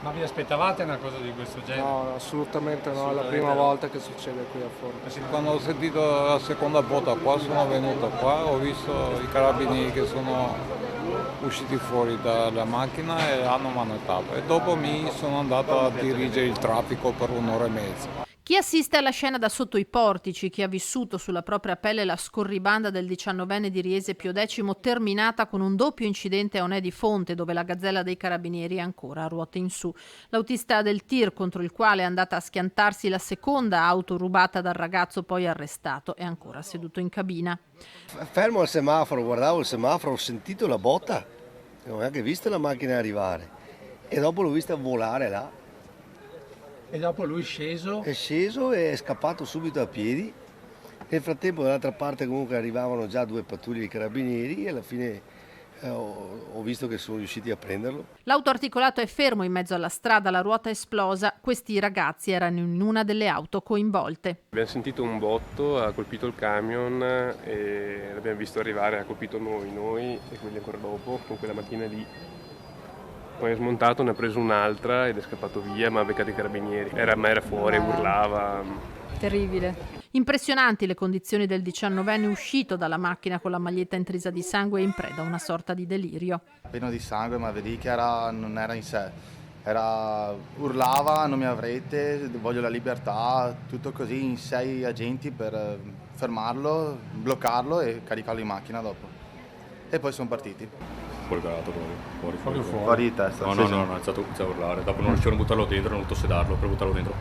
Ma vi aspettavate una cosa di questo genere? No, assolutamente no, è la prima volta che succede qui a Forno. Quando ho sentito la seconda botta qua sono venuto qua, ho visto i carabinieri che sono usciti fuori dalla macchina e hanno manettato e dopo mi sono andato a dirigere il traffico per un'ora e mezza. Chi assiste alla scena da sotto i portici, chi ha vissuto sulla propria pelle la scorribanda del 19enne di Riese Pio X terminata con un doppio incidente a Onè di Fonte, dove la gazzella dei carabinieri è ancora a ruote in su. L'autista del tir contro il quale è andata a schiantarsi la seconda auto rubata dal ragazzo poi arrestato è ancora seduto in cabina. Fermo al semaforo, guardavo il semaforo, ho sentito la botta, non ho neanche visto la macchina arrivare e dopo l'ho vista volare là. E dopo lui sceso? È sceso e è scappato subito a piedi. Nel frattempo dall'altra parte comunque arrivavano già 2 pattuglie di carabinieri e alla fine ho visto che sono riusciti a prenderlo. L'auto articolato è fermo in mezzo alla strada, la ruota è esplosa. Questi ragazzi erano in una delle auto coinvolte. Abbiamo sentito un botto, ha colpito il camion e l'abbiamo visto arrivare, ha colpito noi e quelli ancora dopo, con quella macchina lì. Poi è smontato, ne ha preso un'altra ed è scappato via, ma ha beccato i carabinieri. Era fuori, urlava. Terribile. Impressionanti le condizioni del 19enne uscito dalla macchina con la maglietta intrisa di sangue e in preda a una sorta di delirio. Pieno di sangue, ma vedi che non era in sé. Urlava, non mi avrete, voglio la libertà, tutto così in 6 agenti per fermarlo, bloccarlo e caricarlo in macchina dopo. E poi sono partiti. Folgorato proprio, Fuori di testa. No, ha iniziato a urlare, dopo non riuscivano a buttarlo dentro, hanno dovuto sedarlo per buttarlo dentro.